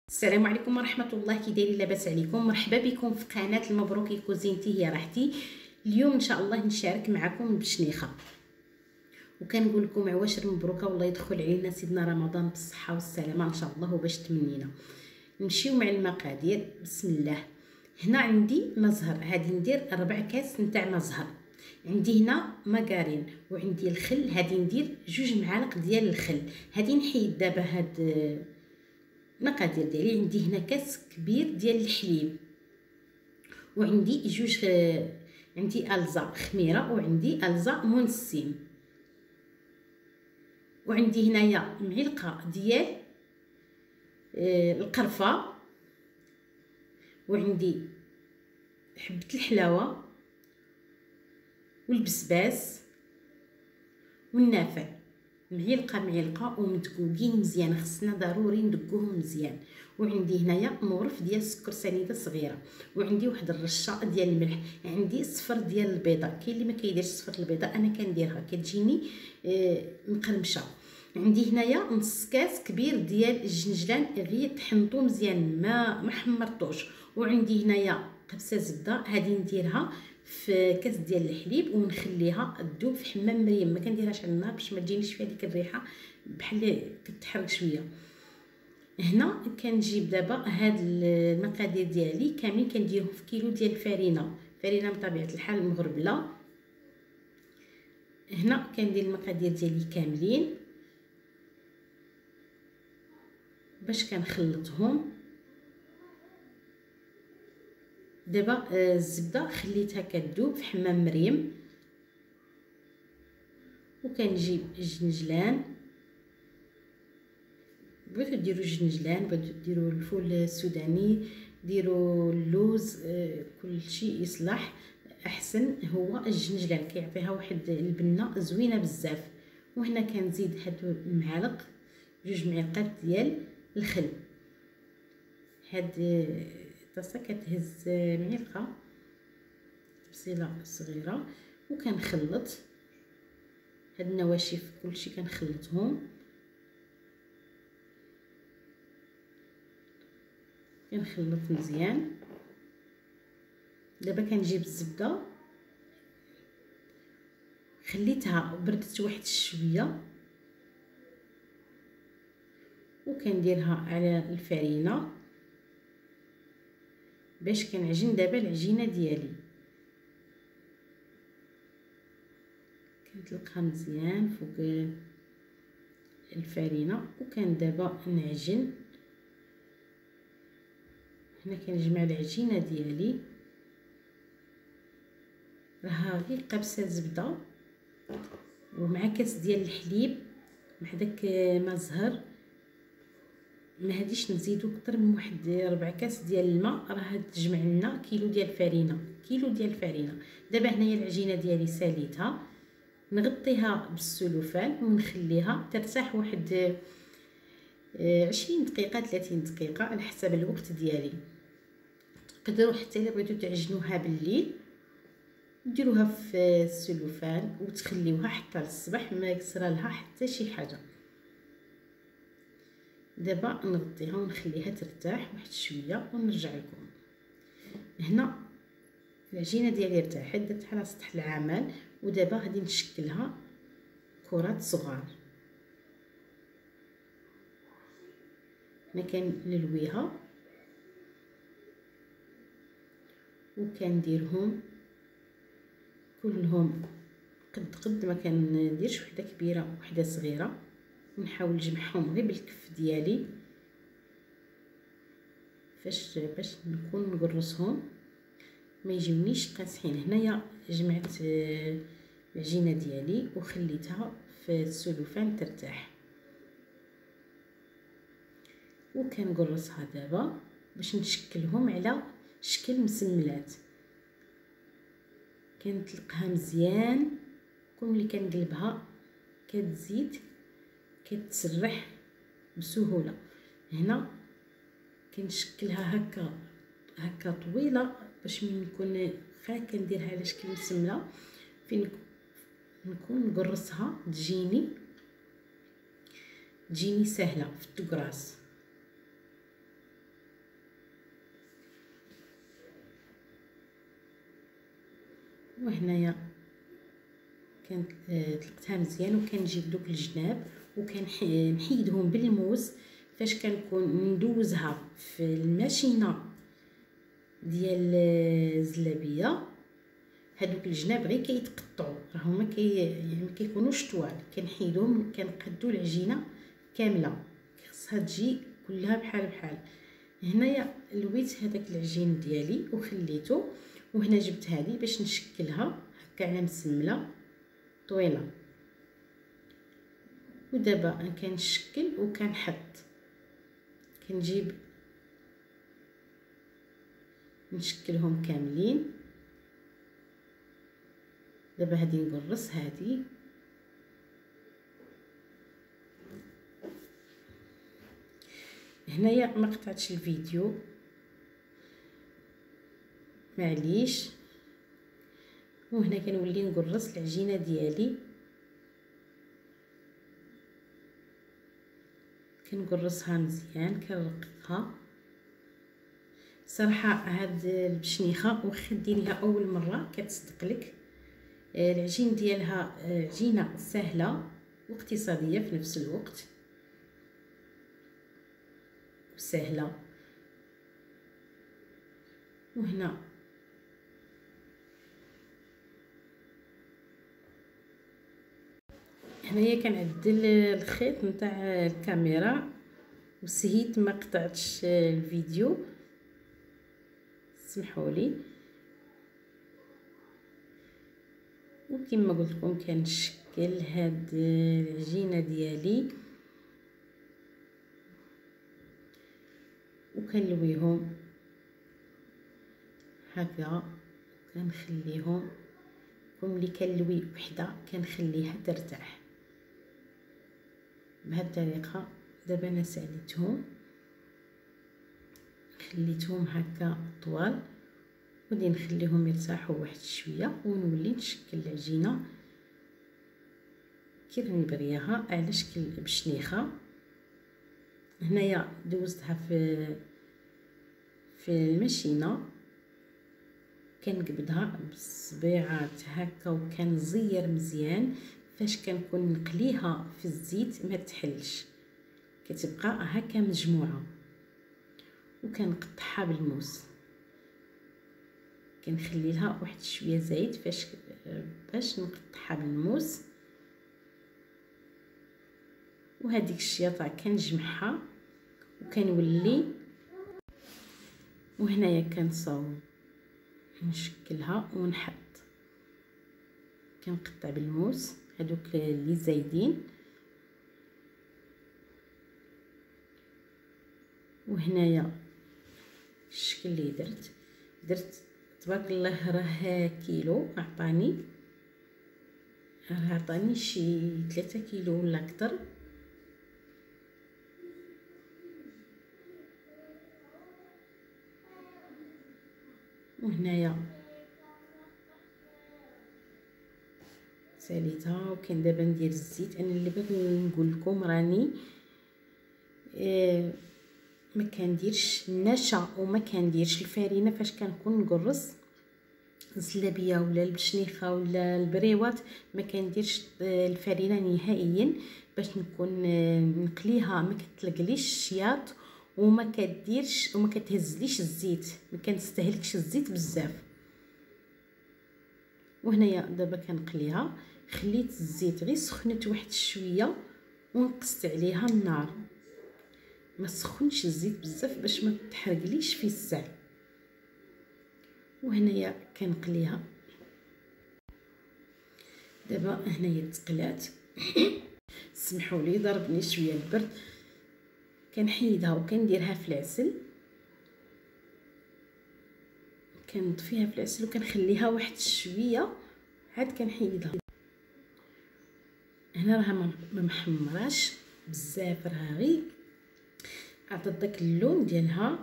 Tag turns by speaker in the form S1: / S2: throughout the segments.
S1: السلام عليكم ورحمه الله. كي دايرين؟ لاباس عليكم؟ مرحبا بكم في قناه المبروكي كوزينتي هي راحتي. اليوم ان شاء الله نشارك معكم بشنيخه، وكنقول لكم عواشر مبروكه والله يدخل علينا سيدنا رمضان بالصحه والسلامه ان شاء الله وباش تمنينا. نمشيو مع المقادير. بسم الله. هنا عندي مزهر، غادي ندير 4 كاس نتاع مزهر. عندي هنا ماكارين وعندي الخل، غادي ندير 2 معالق ديال الخل. غادي نحيد دابا هاد المقادير ديالي. عندي هنا كاس كبير ديال الحليب، وعندي عندي الزا خميره، وعندي الزا منسم، وعندي هنايا معلقه ديال القرفه، وعندي حبه الحلاوه والبسباس والنافع، معلقه ومدقوقين مزيان، خصنا ضروري ندقوهم مزيان. وعندي هنايا مورف ديال السكر سنيده صغيره، وعندي واحد الرشه ديال الملح. عندي صفر ديال البيضه، كاين اللي ما كيديرش صفر البيضه، انا كنديرها كتجيني مقرمشه. عندي هنايا نص كاس كبير ديال الجنجلان غير طحنطو مزيان، ما حمرتوش. وعندي هنايا قبسه زبده، هذه نديرها في كاس ديال الحليب ونخليها تذوب في حمام مريم، ما كنديرهاش على النار باش ما تجينيش فيها ديك الريحه بحال كتحرق شويه. هنا كنجيب دابا هاد المقادير ديالي كاملين كنديرهم في كيلو ديال الفرينه بطبيعه الحال مغربله. هنا كندير المقادير ديالي كاملين باش كنخلطهم. دابا الزبده خليتها كتذوب في حمام مريم، وكنجيب الجنجلان. بغيتو ديروا الجنجلان، بغيتو ديروا الفول السوداني، ديروا اللوز، كلشي يصلح. احسن هو الجنجلان، كيعطيها واحد البنه زوينه بزاف. وهنا كنزيد هادو المعالق، 2 معالق ديال الخل. هاد الطاسه كتهز معلقه بصيله صغيره، وكنخلط هاد النواشف كلشي كنخلطهم. كنخلط مزيان. دابا كنجيب الزبده، خليتها بردت واحد شويه، وكنديرها على الفرينه باش كنعجن دابا العجينه ديالي. كنطلقها مزيان فوق الفرينه، وكان دابا نعجن. هنا كنجمع العجينه ديالي، راها غير قبسه زبده ومع كاس ديال الحليب مع داك ما زهر. ما هاديش نزيدو اكثر من واحد 4 كاس ديال الماء، راه تجمع لنا كيلو ديال الفرينه. دابا هنايا العجينه ديالي ساليتها، نغطيها بالسلوفان ونخليها ترتاح واحد 20 دقيقه 30 دقيقه على حسب الوقت ديالي. تقدروا حتى الا بغيتو تعجنوها بالليل ديروها في السلوفان وتخليوها حتى للصباح، ما يكسرها لها حتى شي حاجه. دابا نغطيها ونخليها ترتاح واحد شويه ونرجع لكم. هنا العجينه ديالي ارتاحت، درتها على سطح العمل، ودابا غادي نشكلها كرات صغار. هنا كنلويها وكنديرهم كلهم قد ما كنديرش وحده كبيره وحده صغيره، ونحاول نجمعهم غير بالكف ديالي باش نكون نقرصهم ما يجيونيش قاصحين. هنايا جمعت العجينه ديالي وخليتها في السلوفان ترتاح، وكنقرصها دابا باش نشكلهم على شكل مسملات. كنطلقها مزيان، كل ملي كنقلبها كتزيد كتسرح بسهوله. هنا كنشكلها هكا طويله باش من نكون كنديرها على شكل مسمله، فين نكون نقرصها تجيني سهله في التقراص. وهنايا طلقتها مزيان، وكنجيب دوك الجناب وكنحيدهم بالموس. فاش كنكون ندوزها في الماشينه ديال الزلابيه، هادوك الجناب غير كيتقطعوا، راهما يعني ما كيكونوش طوال. كنحيدهم، كنقادو العجينه كامله، خصها تجي كلها بحال بحال. هنايا لويت هذاك العجين ديالي وخليته، وهنا جبت هذه باش نشكلها هكا على مسمله طويله. ودابا كنشكل وكنحط، كنجيب نشكلهم كاملين. دابا هادي نقرص هادي، هنايا ما قطعتش الفيديو معليش. وهنا كنولي نقرص العجينه ديالي، كنقرصها مزيان، كنرققها. صراحه هاد البشنيخه واخا ديريها اول مره كتصدق لك. العجين ديالها عجينه سهله واقتصاديه في نفس الوقت، وسهله. وهنا هنايا كنعدل الخيط نتاع الكاميرا وسهيت ما قطعتش الفيديو، سمحوا لي. وكما قلت لكم كنشكل هاد العجينه ديالي وكنلويهم هكا، كنخليهم ملي كنلوي وحده كنخليها ترتاح بهذه الطريقه. دابا انا ساليتهم، خليتهم هكا طوال، ودي نخليهم يرتاحوا واحد شويه، ونولي نشكل العجينه كي راني بغياها على شكل بشنيخه. هنايا دوزتها في الماشينه، كنقبضها بالصبيعات هكا وكنزير مزيان. فاش كنكون نقليها في الزيت ما تحلش، كتبقى هكا مجموعه. وكنقطعها بالموس، كنخلي لها واحد شويه زيت باش نقطعها بالموس. وهذيك الشياطه كنجمعها وكنولي. وهنايا كنصاوب نشكلها ونحط، كنقطع بالموس هذوك اللي زايدين. وهنايا الشكل اللي درت تبارك الله راه كيلو عطاني، شي 3 كيلو ولا اكثر. وهنايا ساليتها، وكاين دابا ندير الزيت. انا اللي بغيت نقول لكم راني ما كنديرش النشا وما كنديرش الفرينه فاش كنكون نقرص الزلابيه ولا البشنيخه ولا البريوات. ما كنديرش الفرينه نهائيا باش نكون نقليها، ما كتلقليش الشياط وما كديرش وما كتهزليش الزيت، ما كنستهلكش الزيت بزاف. وهنايا دابا كنقليها، خليت الزيت غير سخنت واحد شويه ونقصت عليها النار، ما سخنش الزيت بزاف باش ما تحرقليش في الساع. وهنايا كنقليها. دابا هنايا تقلات سمحوا لي ضربني شويه البرد. كنحيدها وكنديرها في العسل، كنطفيها في العسل وكنخليها واحد شويه عاد كنحيدها. هنا راها ما محمراش بزاف، راها غير عطات داك اللون ديالها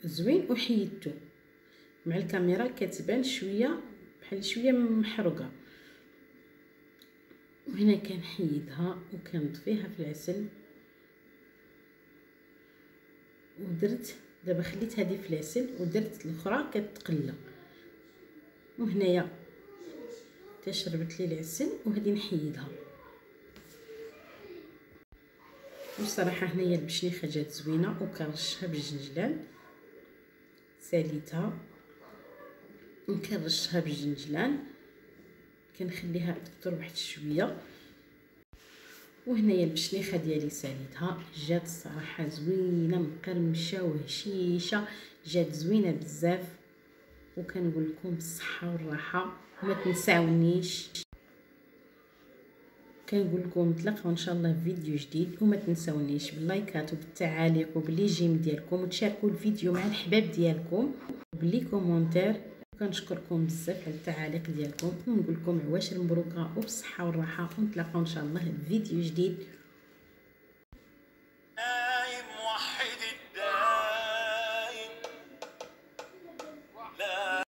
S1: زوين. وحيدته مع الكاميرا كتبان شويه بحال شويه محروقه. وهنا كنحيدها وكنطفيها في العسل. ودرت دابا خليت هذه في العسل ودرت الاخرى كتقلى. وهنايا حتى شربت لي العسل وهذه نحيدها. والصراحه هنايا البشنيخه جات زوينه وكنرشها بالجنجلان، ساليتها نكرشها بالجنجلان، كنخليها تكثر واحد شويه. وهنايا البشنيخه ديالي ساليتها، جات الصراحه زوينه مقرمشه وهشيشه، جات زوينه بزاف. وكنقول لكم بالصحه والراحه، وما تنساونيش. كنقول لكم نتلاقاو ان شاء الله في فيديو جديد، وما تنساونيش باللايكات وبالتعاليق وبلي جيم ديالكم، وتشاركوا الفيديو مع الحباب ديالكم وبلي كومونتير. كنشكركم بزاف على التعاليق ديالكم، ونقول لكم عواشر مبروكه وبالصحه والراحه، ونتلاقاو ان شاء الله في فيديو جديد.